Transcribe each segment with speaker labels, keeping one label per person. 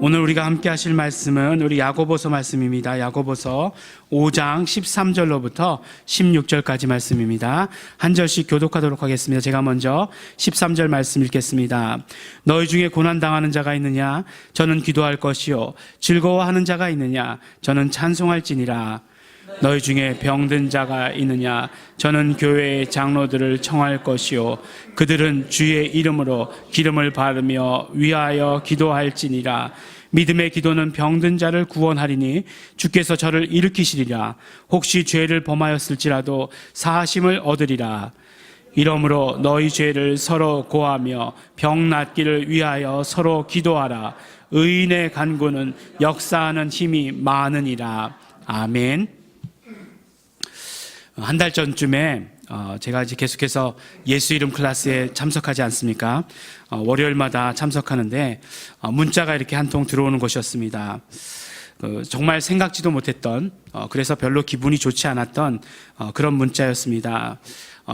Speaker 1: 오늘 우리가 함께 하실 말씀은 우리 야고보서 말씀입니다. 야고보서 5장 13절로부터 16절까지 말씀입니다. 한 절씩 교독하도록 하겠습니다. 제가 먼저 13절 말씀 읽겠습니다. 너희 중에 고난당하는 자가 있느냐? 저는 기도할 것이요. 즐거워하는 자가 있느냐? 저는 찬송할지니라. 너희 중에 병든 자가 있느냐? 저는 교회의 장로들을 청할 것이요. 그들은 주의 이름으로 기름을 바르며 위하여 기도할지니라. 믿음의 기도는 병든 자를 구원하리니 주께서 저를 일으키시리라. 혹시 죄를 범하였을지라도 사하심을 얻으리라. 이러므로 너희 죄를 서로 고하며 병 낫기를 위하여 서로 기도하라. 의인의 간구는 역사하는 힘이 많으니라. 아멘. 한 달 전쯤에 제가 이제 계속해서 예수 이름 클래스에 참석하지 않습니까? 월요일마다 참석하는데 문자가 이렇게 한 통 들어오는 것이었습니다. 정말 생각지도 못했던, 그래서 별로 기분이 좋지 않았던 그런 문자였습니다.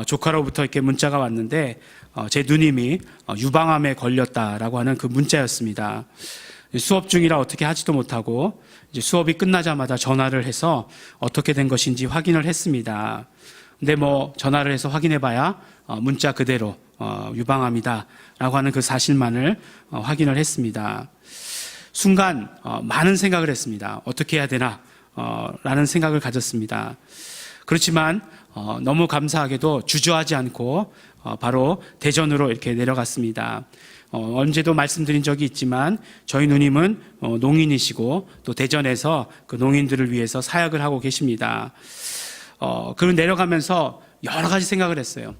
Speaker 1: 조카로부터 이렇게 문자가 왔는데 제 누님이 유방암에 걸렸다라고 하는 그 문자였습니다. 수업 중이라 어떻게 하지도 못하고 이제 수업이 끝나자마자 전화를 해서 어떻게 된 것인지 확인을 했습니다. 근데 전화를 해서 확인해봐야 문자 그대로 유방암이다라고 하는 그 사실만을 확인을 했습니다. 순간 많은 생각을 했습니다. 어떻게 해야 되나 라는 생각을 가졌습니다. 그렇지만 너무 감사하게도 주저하지 않고 바로 대전으로 이렇게 내려갔습니다. 언제도 말씀드린 적이 있지만 저희 누님은 농인이시고 또 대전에서 그 농인들을 위해서 사역을 하고 계십니다. 그리고 내려가면서 여러 가지 생각을 했어요.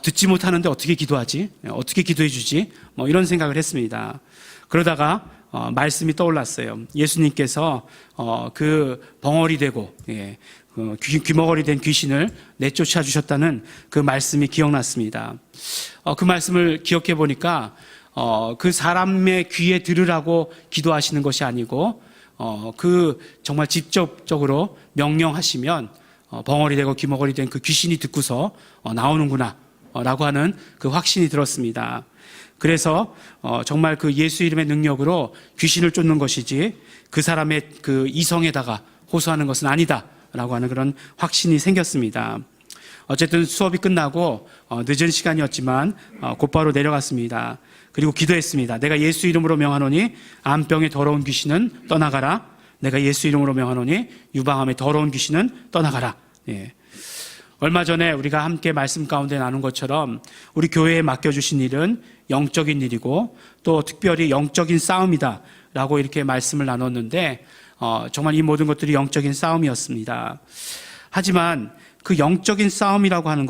Speaker 1: 듣지 못하는데 어떻게 기도하지? 어떻게 기도해 주지? 이런 생각을 했습니다. 그러다가 말씀이 떠올랐어요. 예수님께서 그 벙어리 되고 귀머거리 된 귀신을 내쫓아 주셨다는 그 말씀이 기억났습니다. 그 말씀을 기억해 보니까 그 사람의 귀에 들으라고 기도하시는 것이 아니고 그 정말 직접적으로 명령하시면 벙어리 되고 귀머거리 된 그 귀신이 듣고서 나오는구나 라고 하는 그 확신이 들었습니다. 그래서 정말 그 예수 이름의 능력으로 귀신을 쫓는 것이지 그 사람의 그 이성에다가 호소하는 것은 아니다 라고 하는 그런 확신이 생겼습니다. 어쨌든 수업이 끝나고 늦은 시간이었지만 곧바로 내려갔습니다. 그리고 기도했습니다. 내가 예수 이름으로 명하노니 암병의 더러운 귀신은 떠나가라. 내가 예수 이름으로 명하노니 유방암의 더러운 귀신은 떠나가라. 얼마 전에 우리가 함께 말씀 가운데 나눈 것처럼 우리 교회에 맡겨주신 일은 영적인 일이고 또 특별히 영적인 싸움이다 라고 이렇게 말씀을 나눴는데 정말 이 모든 것들이 영적인 싸움이었습니다. 하지만 그 영적인 싸움이라고 하는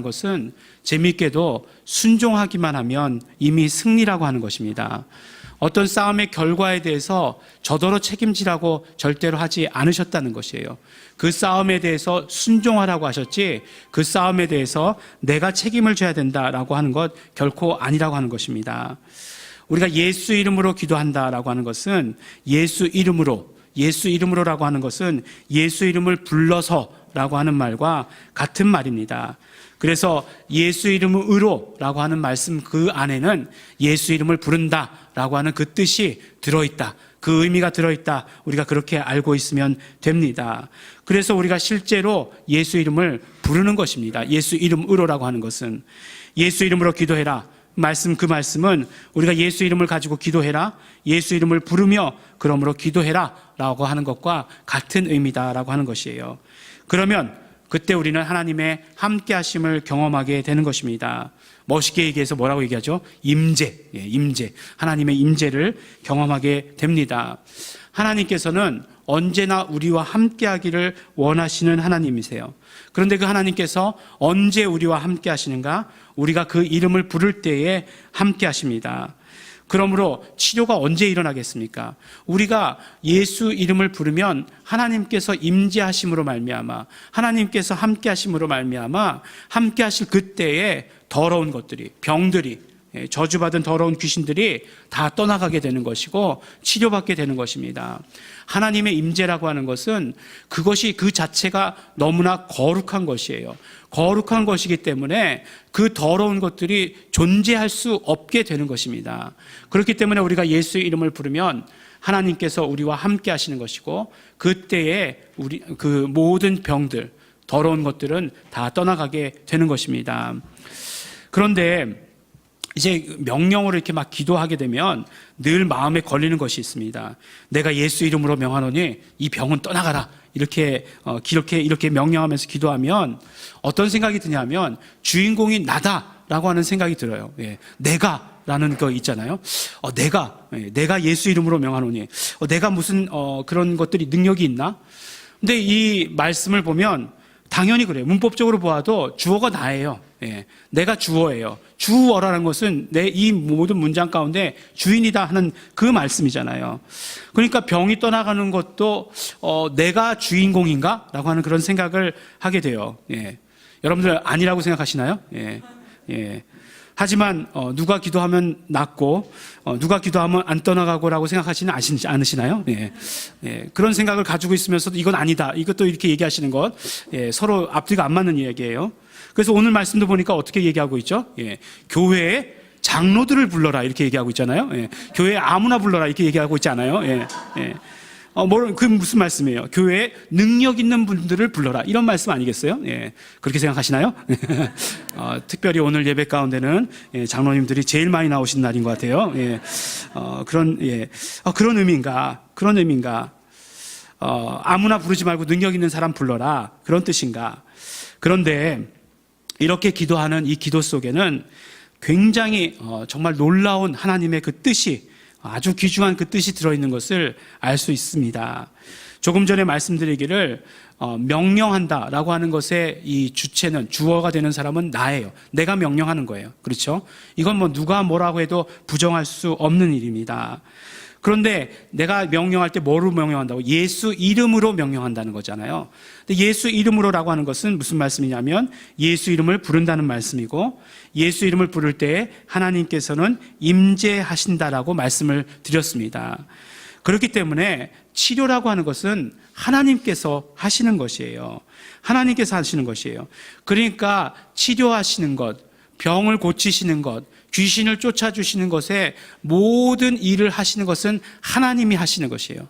Speaker 1: 것은 재미있게도 순종하기만 하면 이미 승리라고 하는 것입니다. 어떤 싸움의 결과에 대해서 저더러 책임지라고 절대로 하지 않으셨다는 것이에요. 그 싸움에 대해서 순종하라고 하셨지 그 싸움에 대해서 내가 책임을 져야 된다라고 하는 것 결코 아니라고 하는 것입니다. 우리가 예수 이름으로 기도한다라고 하는 것은 예수 이름으로라고 하는 것은 예수 이름을 불러서라고 하는 말과 같은 말입니다. 그래서 예수 이름으로라고 하는 말씀 그 안에는 예수 이름을 부른다라고 하는 그 뜻이 들어있다. 그 의미가 들어있다. 우리가 그렇게 알고 있으면 됩니다. 그래서 우리가 실제로 예수 이름을 부르는 것입니다. 예수 이름으로라고 하는 것은 예수 이름으로 기도해라. 그 말씀은 우리가 예수 이름을 가지고 기도해라, 예수 이름을 부르며 그러므로 기도해라 라고 하는 것과 같은 의미다라고 하는 것이에요. 그러면 그때 우리는 하나님의 함께 하심을 경험하게 되는 것입니다. 멋있게 얘기해서 뭐라고 얘기하죠? 임재. 하나님의 임재를 경험하게 됩니다. 하나님께서는 언제나 우리와 함께 하기를 원하시는 하나님이세요. 그런데 그 하나님께서 언제 우리와 함께 하시는가? 우리가 그 이름을 부를 때에 함께 하십니다. 그러므로 치료가 언제 일어나겠습니까? 우리가 예수 이름을 부르면 하나님께서 임재하심으로 말미암아 하나님께서 함께 하심으로 말미암아 함께 하실 그때에 더러운 것들이 병들이 저주받은 더러운 귀신들이 다 떠나가게 되는 것이고 치료받게 되는 것입니다. 하나님의 임재라고 하는 것은 그것이 그 자체가 너무나 거룩한 것이에요. 거룩한 것이기 때문에 그 더러운 것들이 존재할 수 없게 되는 것입니다. 그렇기 때문에 우리가 예수의 이름을 부르면 하나님께서 우리와 함께 하시는 것이고 그때에 우리 그 모든 병들, 더러운 것들은 다 떠나가게 되는 것입니다. 그런데 이제 명령으로 이렇게 막 기도하게 되면 늘 마음에 걸리는 것이 있습니다. 내가 예수 이름으로 명하노니 이 병은 떠나가라. 이렇게 명령하면서 기도하면 어떤 생각이 드냐면 주인공이 나다라고 하는 생각이 들어요. 내가라는 거 있잖아요. 내가 예수 이름으로 명하노니 내가 무슨 그런 것들이 능력이 있나? 근데 이 말씀을 보면 당연히 그래요. 문법적으로 보아도 주어가 나예요. 내가 주어예요. 주어라는 것은 내 이 모든 문장 가운데 주인이다 하는 그 말씀이잖아요. 그러니까 병이 떠나가는 것도 내가 주인공인가? 라고 하는 그런 생각을 하게 돼요. 여러분들 아니라고 생각하시나요? 하지만 누가 기도하면 낫고 누가 기도하면 안 떠나가고라고 생각하시는 않으시나요? 그런 생각을 가지고 있으면서도 이건 아니다. 이것도 이렇게 얘기하시는 것 서로 앞뒤가 안 맞는 이야기예요. 그래서 오늘 말씀도 보니까 어떻게 얘기하고 있죠? 교회에 장로들을 불러라 이렇게 얘기하고 있잖아요. 교회에 아무나 불러라 이렇게 얘기하고 있지 않아요? 그 무슨 말씀이에요? 교회에 능력 있는 분들을 불러라 이런 말씀 아니겠어요? 그렇게 생각하시나요? 특별히 오늘 예배 가운데는 장로님들이 제일 많이 나오신 날인 것 같아요. 그런 의미인가? 아무나 부르지 말고 능력 있는 사람 불러라 그런 뜻인가? 그런데 이렇게 기도하는 이 기도 속에는 굉장히 정말 놀라운 하나님의 그 뜻이 아주 귀중한 그 뜻이 들어있는 것을 알 수 있습니다. 조금 전에 말씀드리기를 명령한다라고 하는 것의 이 주체는 주어가 되는 사람은 나예요. 내가 명령하는 거예요. 그렇죠? 이건 뭐 누가 뭐라고 해도 부정할 수 없는 일입니다. 그런데 내가 명령할 때 뭐로 명령한다고? 예수 이름으로 명령한다는 거잖아요. 근데 예수 이름으로라고 하는 것은 무슨 말씀이냐면 예수 이름을 부른다는 말씀이고 예수 이름을 부를 때 하나님께서는 임재하신다라고 말씀을 드렸습니다. 그렇기 때문에 치료라고 하는 것은 하나님께서 하시는 것이에요. 하나님께서 하시는 것이에요. 그러니까 치료하시는 것, 병을 고치시는 것, 귀신을 쫓아주시는 것에 모든 일을 하시는 것은 하나님이 하시는 것이에요.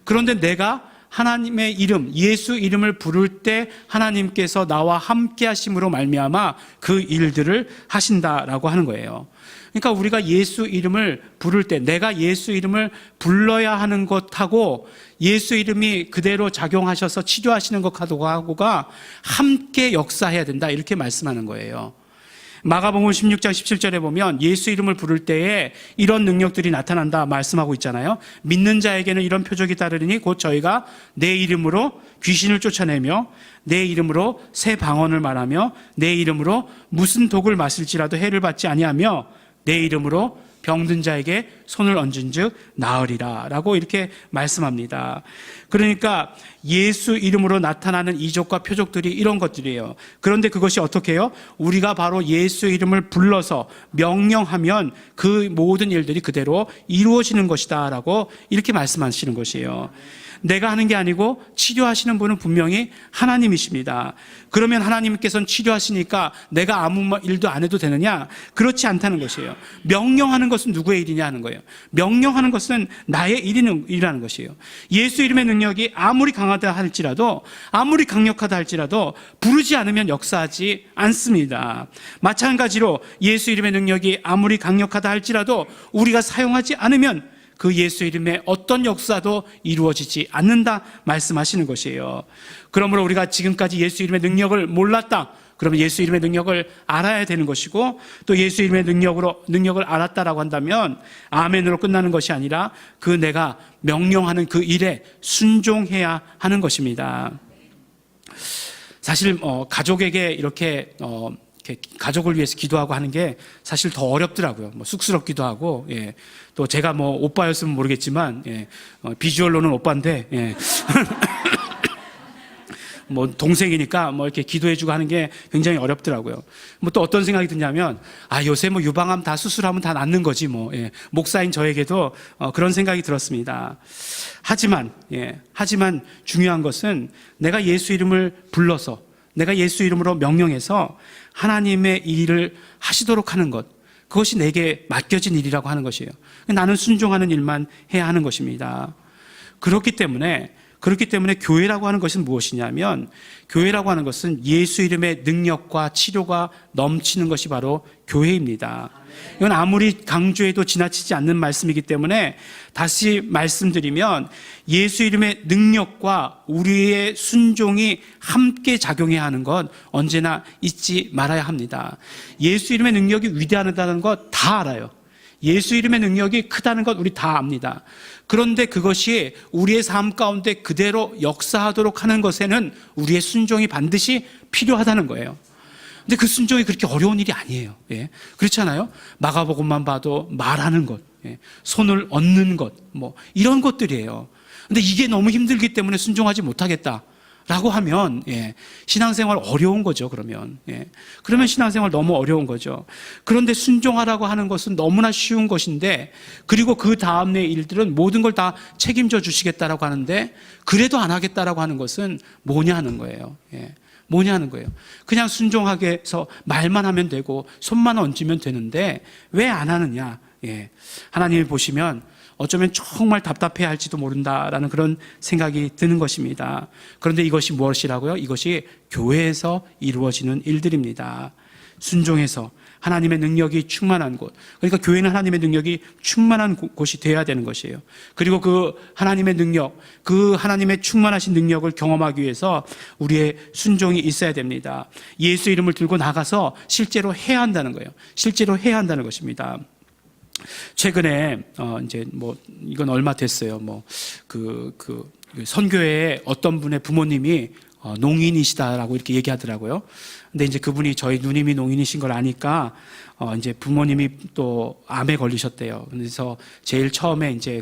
Speaker 1: 그런데 내가 하나님의 이름, 예수 이름을 부를 때 하나님께서 나와 함께 하심으로 말미암아 그 일들을 하신다라고 하는 거예요. 그러니까 우리가 예수 이름을 부를 때 내가 예수 이름을 불러야 하는 것하고 예수 이름이 그대로 작용하셔서 치료하시는 것하고가 함께 역사해야 된다 이렇게 말씀하는 거예요. 마가복음 16장 17절에 보면 예수 이름을 부를 때에 이런 능력들이 나타난다 말씀하고 있잖아요. 믿는 자에게는 이런 표적이 따르리니 곧 저희가 내 이름으로 귀신을 쫓아내며 내 이름으로 새 방언을 말하며 내 이름으로 무슨 독을 마실지라도 해를 받지 아니하며 내 이름으로 병든 자에게 손을 얹은즉 나으리라 라고 이렇게 말씀합니다. 그러니까 예수 이름으로 나타나는 이적과 표적들이 이런 것들이에요. 그런데 그것이 어떻게 해요? 우리가 바로 예수 이름을 불러서 명령하면 그 모든 일들이 그대로 이루어지는 것이다 라고 이렇게 말씀하시는 것이에요. 내가 하는 게 아니고 치료하시는 분은 분명히 하나님이십니다. 그러면 하나님께서는 치료하시니까 내가 아무 일도 안 해도 되느냐? 그렇지 않다는 것이에요. 명령하는 것은 누구의 일이냐 하는 거예요. 명령하는 것은 나의 일이라는 것이에요. 예수 이름의 능력이 아무리 강하다 할지라도 아무리 강력하다 할지라도 부르지 않으면 역사하지 않습니다. 마찬가지로 예수 이름의 능력이 아무리 강력하다 할지라도 우리가 사용하지 않으면 그 예수 이름의 어떤 역사도 이루어지지 않는다 말씀하시는 것이에요. 그러므로 우리가 지금까지 예수 이름의 능력을 몰랐다. 그러면 예수 이름의 능력을 알아야 되는 것이고 또 예수 이름의 능력을 알았다라고 한다면 아멘으로 끝나는 것이 아니라 그 내가 명령하는 그 일에 순종해야 하는 것입니다. 사실 가족에게 이렇게 가족을 위해서 기도하고 하는 게 사실 더 어렵더라고요. 쑥스럽기도 하고, 또 제가 오빠였으면 모르겠지만, 비주얼로는 오빠인데, 뭐 동생이니까 뭐 이렇게 기도해주고 하는 게 굉장히 어렵더라고요. 뭐 또 어떤 생각이 드냐면, 요새 뭐 유방암 다 수술하면 다 낫는 거지 뭐. 목사인 저에게도 그런 생각이 들었습니다. 하지만 중요한 것은 내가 예수 이름을 불러서, 내가 예수 이름으로 명령해서 하나님의 일을 하시도록 하는 것, 그것이 내게 맡겨진 일이라고 하는 것이에요. 나는 순종하는 일만 해야 하는 것입니다. 그렇기 때문에 교회라고 하는 것은 무엇이냐면, 교회라고 하는 것은 예수 이름의 능력과 치료가 넘치는 것이 바로 교회입니다. 이건 아무리 강조해도 지나치지 않는 말씀이기 때문에 다시 말씀드리면, 예수 이름의 능력과 우리의 순종이 함께 작용해야 하는 건 언제나 잊지 말아야 합니다. 예수 이름의 능력이 위대하다는 것 다 알아요. 예수 이름의 능력이 크다는 것 우리 다 압니다. 그런데 그것이 우리의 삶 가운데 그대로 역사하도록 하는 것에는 우리의 순종이 반드시 필요하다는 거예요. 근데 그 순종이 그렇게 어려운 일이 아니에요. 그렇지 않아요? 마가복음만 봐도 말하는 것, 손을 얹는 것, 뭐 이런 것들이에요. 근데 이게 너무 힘들기 때문에 순종하지 못하겠다 라고 하면 신앙생활 어려운 거죠. 그러면 신앙생활 너무 어려운 거죠. 그런데 순종하라고 하는 것은 너무나 쉬운 것인데, 그리고 그 다음의 일들은 모든 걸 다 책임져 주시겠다라고 하는데, 그래도 안 하겠다라고 하는 것은 뭐냐 하는 거예요. 뭐냐 하는 거예요. 그냥 순종하게 해서 말만 하면 되고 손만 얹으면 되는데 왜 안 하느냐. 하나님이 보시면 어쩌면 정말 답답해 할지도 모른다라는 그런 생각이 드는 것입니다. 그런데 이것이 무엇이라고요? 이것이 교회에서 이루어지는 일들입니다. 순종해서 하나님의 능력이 충만한 곳, 그러니까 교회는 하나님의 능력이 충만한 곳이 되어야 되는 것이에요. 그리고 그 하나님의 능력, 그 하나님의 충만하신 능력을 경험하기 위해서 우리의 순종이 있어야 됩니다. 예수 이름을 들고 나가서 실제로 해야 한다는 거예요. 실제로 해야 한다는 것입니다. 최근에 이제 뭐 이건 얼마 됐어요. 뭐 그 선교회에 어떤 분의 부모님이 농인이시다라고 이렇게 얘기하더라고요. 근데 이제 그분이 저희 누님이 농인이신 걸 아니까 이제 부모님이 또 암에 걸리셨대요. 그래서 제일 처음에 이제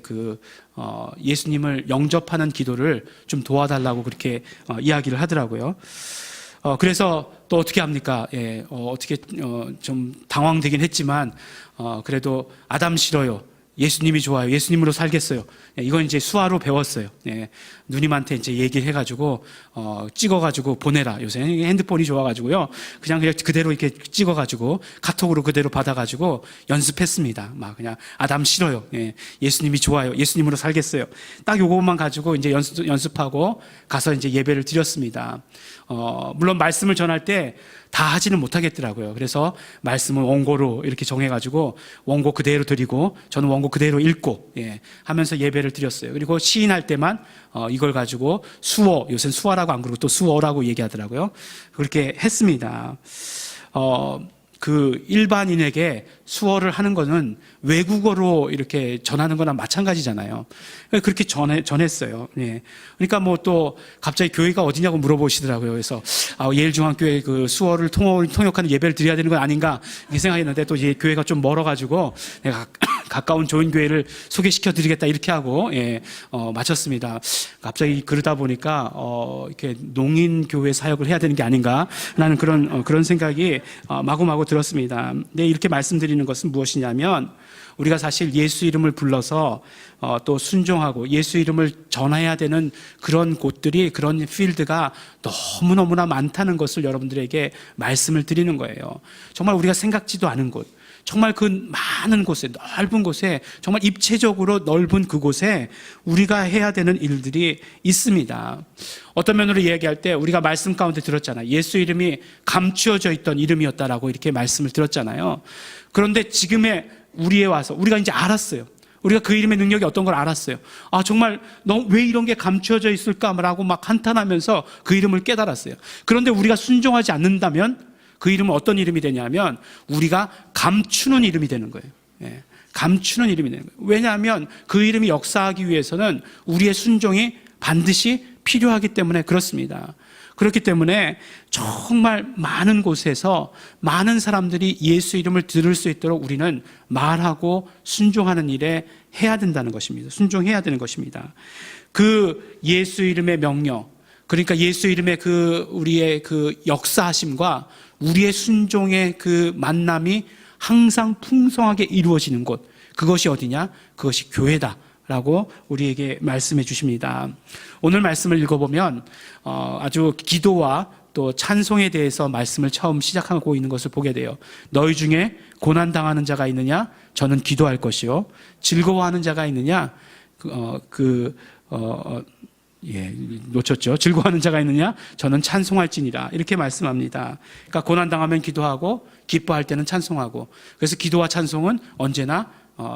Speaker 1: 예수님을 영접하는 기도를 좀 도와달라고 그렇게 이야기를 하더라고요. 그래서 또 어떻게 합니까? 어떻게 좀 당황되긴 했지만 그래도 아담 싫어요. 예수님이 좋아요. 예수님으로 살겠어요. 이건 이제 수화로 배웠어요. 누님한테 이제 얘기를 해가지고 찍어가지고 보내라. 요새 핸드폰이 좋아가지고요. 그냥 그대로 이렇게 찍어가지고 카톡으로 그대로 받아가지고 연습했습니다. 막 그냥 아담 싫어요. 예수님이 좋아요. 예수님으로 살겠어요. 딱 요것만 가지고 이제 연습하고 가서 이제 예배를 드렸습니다. 물론 말씀을 전할 때 다 하지는 못하겠더라고요. 그래서 말씀을 원고로 이렇게 정해가지고 원고 그대로 드리고 저는 원고 그대로 읽고 하면서 예배를 드렸어요. 그리고 시인할 때만 이걸 가지고 수어, 요새는 수화라고 안 그러고 또 수어라고 얘기하더라고요. 그렇게 했습니다. 그 일반인에게 수어를 하는 거는 외국어로 이렇게 전하는 거나 마찬가지잖아요. 그렇게 전했어요. 그러니까 뭐 또 갑자기 교회가 어디냐고 물어보시더라고요. 그래서 예일중앙교회 그 수어를 통역하는 예배를 드려야 되는 건 아닌가 이렇게 생각했는데, 또 이제 교회가 좀 멀어가지고 내가 가까운 좋은 교회를 소개시켜 드리겠다 이렇게 하고 마쳤습니다. 갑자기 그러다 보니까 이렇게 농인 교회 사역을 해야 되는 게 아닌가라는 그런 생각이 마구마구 들었습니다. 근데 이렇게 말씀드리는 것은 무엇이냐면, 우리가 사실 예수 이름을 불러서 또 순종하고 예수 이름을 전해야 되는 그런 곳들이, 그런 필드가 너무너무나 많다는 것을 여러분들에게 말씀을 드리는 거예요. 정말 우리가 생각지도 않은 곳, 정말 그 많은 곳에, 넓은 곳에, 정말 입체적으로 넓은 그곳에 우리가 해야 되는 일들이 있습니다. 어떤 면으로 이야기할 때 우리가 말씀 가운데 들었잖아요. 예수 이름이 감추어져 있던 이름이었다라고 이렇게 말씀을 들었잖아요. 그런데 지금의 우리에 와서 우리가 이제 알았어요. 우리가 그 이름의 능력이 어떤 걸 알았어요. 정말 왜 이런 게 감추어져 있을까라고 막 한탄하면서 그 이름을 깨달았어요. 그런데 우리가 순종하지 않는다면 그 이름은 어떤 이름이 되냐면 우리가 감추는 이름이 되는 거예요. 감추는 이름이 되는 거예요. 왜냐하면 그 이름이 역사하기 위해서는 우리의 순종이 반드시 필요하기 때문에 그렇습니다. 그렇기 때문에 정말 많은 곳에서 많은 사람들이 예수 이름을 들을 수 있도록 우리는 말하고 순종하는 일에 해야 된다는 것입니다. 순종해야 되는 것입니다. 그 예수 이름의 명령, 그러니까 예수 이름의 우리의 역사하심과 우리의 순종의 만남이 항상 풍성하게 이루어지는 곳, 그것이 어디냐? 그것이 교회다라고 우리에게 말씀해 주십니다. 오늘 말씀을 읽어보면 아주 기도와 또 찬송에 대해서 말씀을 처음 시작하고 있는 것을 보게 돼요. 너희 중에 고난당하는 자가 있느냐? 저는 기도할 것이요. 즐거워하는 자가 있느냐? 놓쳤죠. 즐거워하는 자가 있느냐? 저는 찬송할지니라. 이렇게 말씀합니다. 그러니까 고난당하면 기도하고 기뻐할 때는 찬송하고, 그래서 기도와 찬송은 언제나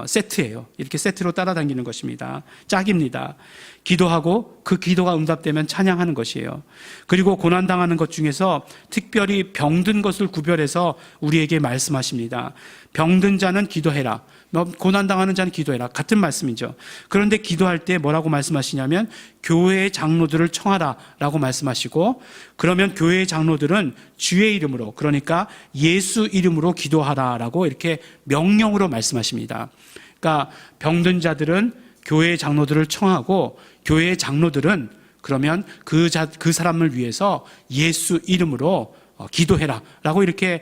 Speaker 1: 세트예요. 이렇게 세트로 따라다니는 것입니다. 짝입니다. 기도하고 그 기도가 응답되면 찬양하는 것이에요. 그리고 고난당하는 것 중에서 특별히 병든 것을 구별해서 우리에게 말씀하십니다. 병든 자는 기도해라. 고난당하는 자는 기도해라. 같은 말씀이죠. 그런데 기도할 때 뭐라고 말씀하시냐면 교회의 장로들을 청하라 라고 말씀하시고, 그러면 교회의 장로들은 주의 이름으로, 그러니까 예수 이름으로 기도하라 라고 이렇게 명령으로 말씀하십니다. 그러니까 병든 자들은 교회의 장로들을 청하고, 교회의 장로들은 그러면 그 사람을 위해서 예수 이름으로 기도해라 라고 이렇게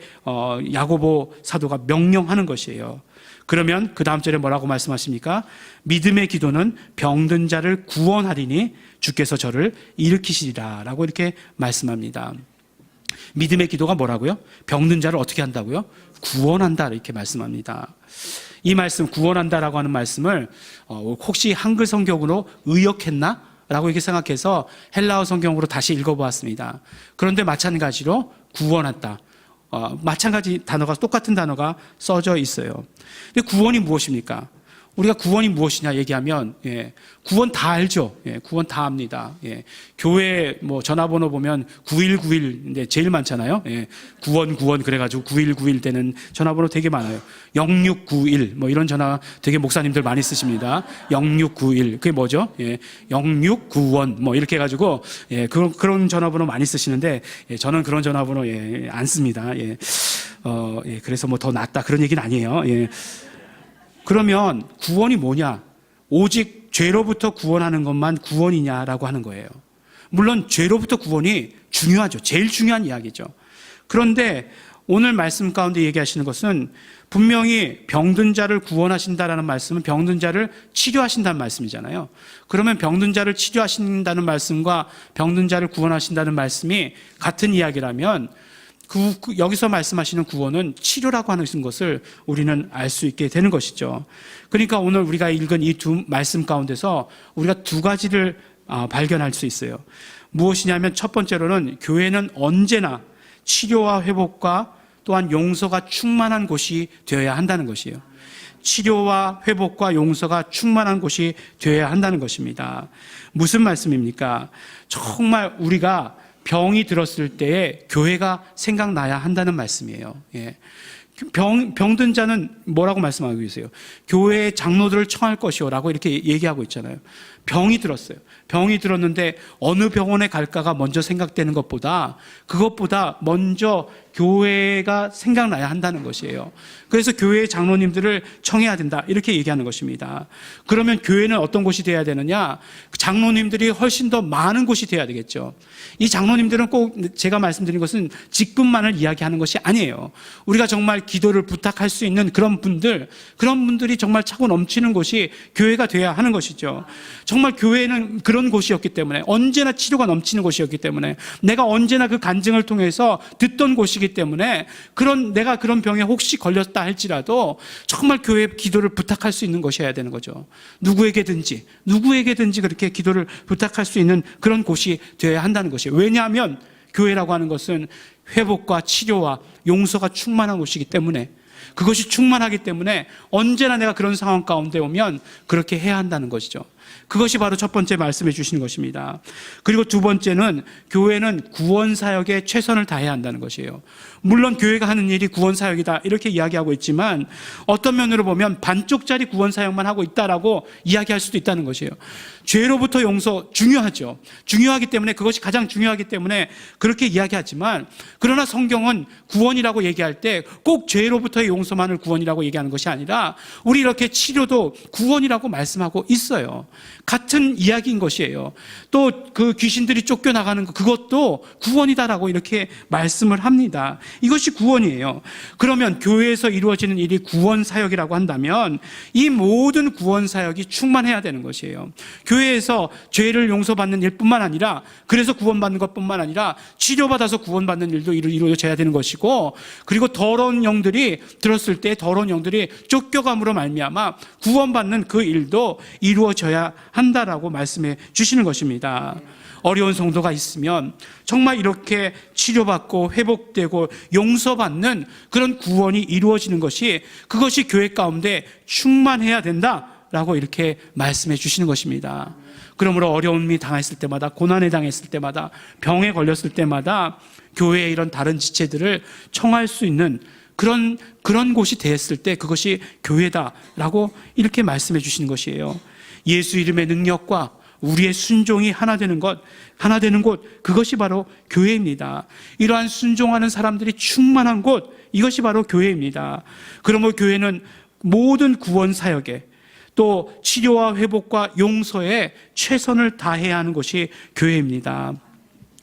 Speaker 1: 야고보 사도가 명령하는 것이에요. 그러면 그 다음 절에 뭐라고 말씀하십니까? 믿음의 기도는 병든 자를 구원하리니 주께서 저를 일으키시리라 라고 이렇게 말씀합니다. 믿음의 기도가 뭐라고요? 병든 자를 어떻게 한다고요? 구원한다 이렇게 말씀합니다. 이 말씀, 구원한다라고 하는 말씀을 혹시 한글 성경으로 의역했나? 라고 이렇게 생각해서 헬라어 성경으로 다시 읽어보았습니다. 그런데 마찬가지로 구원한다, 마찬가지 단어가, 똑같은 단어가 써져 있어요. 근데 구원이 무엇입니까? 우리가 구원이 무엇이냐 얘기하면, 구원 다 알죠. 구원 다 압니다. 교회 전화번호 보면 9191인데 제일 많잖아요. 구원 그래가지고 9191 되는 전화번호 되게 많아요. 0691 이런 전화 되게 목사님들 많이 쓰십니다. 0691 그게 뭐죠? 0691 이렇게 해가지고 그런 전화번호 많이 쓰시는데 저는 그런 전화번호 안 씁니다. 그래서 더 낫다 그런 얘기는 아니에요. 그러면 구원이 뭐냐? 오직 죄로부터 구원하는 것만 구원이냐라고 하는 거예요. 물론 죄로부터 구원이 중요하죠. 제일 중요한 이야기죠. 그런데 오늘 말씀 가운데 얘기하시는 것은 분명히 병든 자를 구원하신다라는 말씀은 병든 자를 치료하신다는 말씀이잖아요. 그러면 병든 자를 치료하신다는 말씀과 병든 자를 구원하신다는 말씀이 같은 이야기라면 여기서 말씀하시는 구원은 치료라고 하는 것을 우리는 알 수 있게 되는 것이죠. 그러니까 오늘 우리가 읽은 이 두 말씀 가운데서 우리가 두 가지를 발견할 수 있어요. 무엇이냐면 첫 번째로는 교회는 언제나 치료와 회복과 또한 용서가 충만한 곳이 되어야 한다는 것이에요. 치료와 회복과 용서가 충만한 곳이 되어야 한다는 것입니다. 무슨 말씀입니까? 정말 우리가 병이 들었을 때에 교회가 생각나야 한다는 말씀이에요. 병든 자는 뭐라고 말씀하고 계세요? 교회의 장로들을 청할 것이요 라고 이렇게 얘기하고 있잖아요. 병이 들었어요. 병이 들었는데 어느 병원에 갈까가 먼저 생각되는 것보다, 그것보다 먼저 교회가 생각나야 한다는 것이에요. 그래서 교회의 장로님들을 청해야 된다 이렇게 얘기하는 것입니다. 그러면 교회는 어떤 곳이 돼야 되느냐? 장로님들이 훨씬 더 많은 곳이 돼야 되겠죠. 이 장로님들은 꼭 제가 말씀드린 것은 직분만을 이야기하는 것이 아니에요. 우리가 정말 기도를 부탁할 수 있는 그런 분들이 정말 차고 넘치는 곳이 교회가 돼야 하는 것이죠. 정말 교회는 그런 곳이었기 때문에, 언제나 치료가 넘치는 곳이었기 때문에, 내가 언제나 그 간증을 통해서 듣던 곳이기 때문에, 내가 그런 병에 혹시 걸렸다 할지라도 정말 교회에 기도를 부탁할 수 있는 것이어야 되는 거죠. 누구에게든지 그렇게 기도를 부탁할 수 있는 그런 곳이 되어야 한다는 것이에요. 왜냐하면 교회라고 하는 것은 회복과 치료와 용서가 충만한 곳이기 때문에, 그것이 충만하기 때문에 언제나 내가 그런 상황 가운데 오면 그렇게 해야 한다는 것이죠. 그것이 바로 첫 번째 말씀해 주시는 것입니다. 그리고 두 번째는 교회는 구원사역에 최선을 다해야 한다는 것이에요. 물론 교회가 하는 일이 구원사역이다 이렇게 이야기하고 있지만, 어떤 면으로 보면 반쪽짜리 구원사역만 하고 있다라고 이야기할 수도 있다는 것이에요. 죄로부터 용서 중요하죠. 중요하기 때문에, 그것이 가장 중요하기 때문에 그렇게 이야기하지만, 그러나 성경은 구원이라고 얘기할 때 꼭 죄로부터의 용서만을 구원이라고 얘기하는 것이 아니라 우리 이렇게 치료도 구원이라고 말씀하고 있어요. 같은 이야기인 것이에요. 또 그 귀신들이 쫓겨나가는 것, 그것도 구원이다라고 이렇게 말씀을 합니다. 이것이 구원이에요. 그러면 교회에서 이루어지는 일이 구원 사역이라고 한다면 이 모든 구원 사역이 충만해야 되는 것이에요. 교회에서 죄를 용서받는 일뿐만 아니라, 그래서 구원받는 것뿐만 아니라 치료받아서 구원받는 일도 이루어져야 되는 것이고, 그리고 더러운 영들이 들었을 때 더러운 영들이 쫓겨감으로 말미암아 구원받는 그 일도 이루어져야 한다라고 말씀해 주시는 것입니다. 어려운 성도가 있으면 정말 이렇게 치료받고 회복되고 용서받는 그런 구원이 이루어지는 것이, 그것이 교회 가운데 충만해야 된다라고 이렇게 말씀해 주시는 것입니다. 그러므로 어려움이 당했을 때마다, 고난에 당했을 때마다, 병에 걸렸을 때마다 교회의 이런 다른 지체들을 청할 수 있는 그런 곳이 되었을 때 그것이 교회다라고 이렇게 말씀해 주시는 것이에요. 예수 이름의 능력과 우리의 순종이 하나 되는 곳, 그것이 바로 교회입니다. 이러한 순종하는 사람들이 충만한 곳, 이것이 바로 교회입니다. 그러므로 교회는 모든 구원 사역에, 또 치료와 회복과 용서에 최선을 다해야 하는 것이 교회입니다.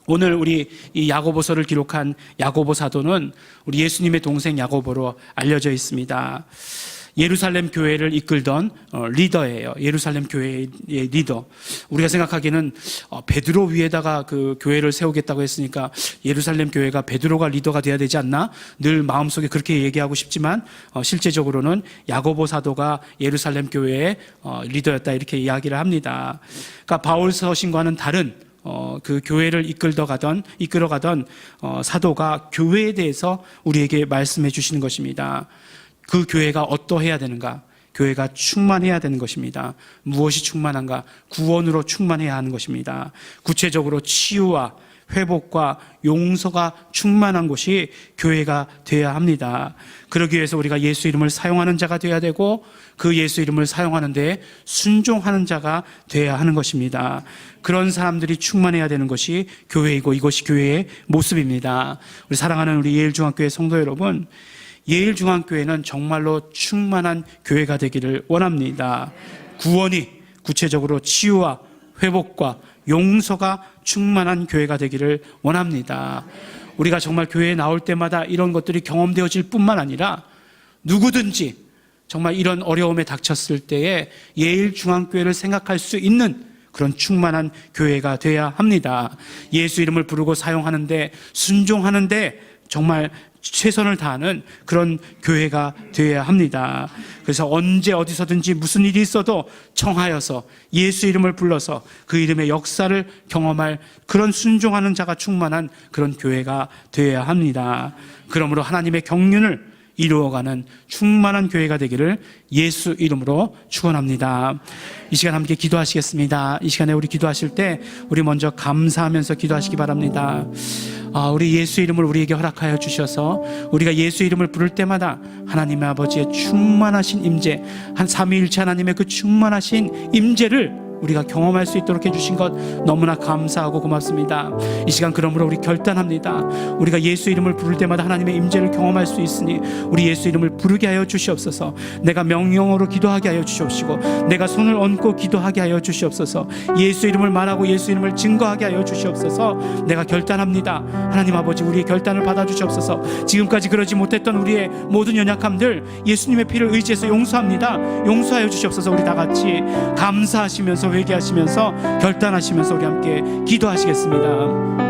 Speaker 1: 오늘 우리 이 야고보서를 기록한 야고보 사도는 우리 예수님의 동생 야고보로 알려져 있습니다. 예루살렘 교회를 이끌던 리더예요. 예루살렘 교회의 리더. 우리가 생각하기에는 베드로 위에다가 그 교회를 세우겠다고 했으니까 예루살렘 교회가 베드로가 리더가 돼야 되지 않나? 늘 마음속에 그렇게 얘기하고 싶지만 실제적으로는 야고보 사도가 예루살렘 교회의 리더였다, 이렇게 이야기를 합니다. 그러니까 바울 서신과는 다른 그 교회를 이끌어가던 사도가 교회에 대해서 우리에게 말씀해 주시는 것입니다. 그 교회가 어떠해야 되는가? 교회가 충만해야 되는 것입니다. 무엇이 충만한가? 구원으로 충만해야 하는 것입니다. 구체적으로 치유와 회복과 용서가 충만한 곳이 교회가 되어야 합니다. 그러기 위해서 우리가 예수 이름을 사용하는 자가 되어야 되고, 그 예수 이름을 사용하는 데 순종하는 자가 되어야 하는 것입니다. 그런 사람들이 충만해야 되는 것이 교회이고, 이것이 교회의 모습입니다. 우리 사랑하는 우리 예일중앙교회 성도 여러분, 예일중앙교회는 정말로 충만한 교회가 되기를 원합니다. 구원이, 구체적으로 치유와 회복과 용서가 충만한 교회가 되기를 원합니다. 우리가 정말 교회에 나올 때마다 이런 것들이 경험되어질 뿐만 아니라 누구든지 정말 이런 어려움에 닥쳤을 때에 예일중앙교회를 생각할 수 있는 그런 충만한 교회가 되어야 합니다. 예수 이름을 부르고 사용하는데, 순종하는데 정말 최선을 다하는 그런 교회가 되어야 합니다. 그래서 언제 어디서든지 무슨 일이 있어도 청하여서 예수 이름을 불러서 그 이름의 역사를 경험할 그런 순종하는 자가 충만한 그런 교회가 되어야 합니다. 그러므로 하나님의 경륜을 이루어가는 충만한 교회가 되기를 예수 이름으로 축원합니다. 이 시간 함께 기도하시겠습니다. 이 시간에 우리 기도하실 때 우리 먼저 감사하면서 기도하시기 바랍니다. 우리 예수 이름을 우리에게 허락하여 주셔서 우리가 예수 이름을 부를 때마다 하나님의 아버지의 충만하신 임재, 한 삼위일체 하나님의 그 충만하신 임재를 우리가 경험할 수 있도록 해주신 것 너무나 감사하고 고맙습니다. 이 시간 그러므로 우리 결단합니다. 우리가 예수 이름을 부를 때마다 하나님의 임재를 경험할 수 있으니 우리 예수 이름을 부르게 하여 주시옵소서. 내가 명령어로 기도하게 하여 주시옵시고, 내가 손을 얹고 기도하게 하여 주시옵소서. 예수 이름을 말하고 예수 이름을 증거하게 하여 주시옵소서. 내가 결단합니다. 하나님 아버지, 우리의 결단을 받아주시옵소서. 지금까지 그러지 못했던 우리의 모든 연약함들 예수님의 피를 의지해서 용서합니다. 용서하여 주시옵소서. 우리 다 같이 감사하시면서 회개하시면서 결단하시면서 우리 함께 기도하시겠습니다.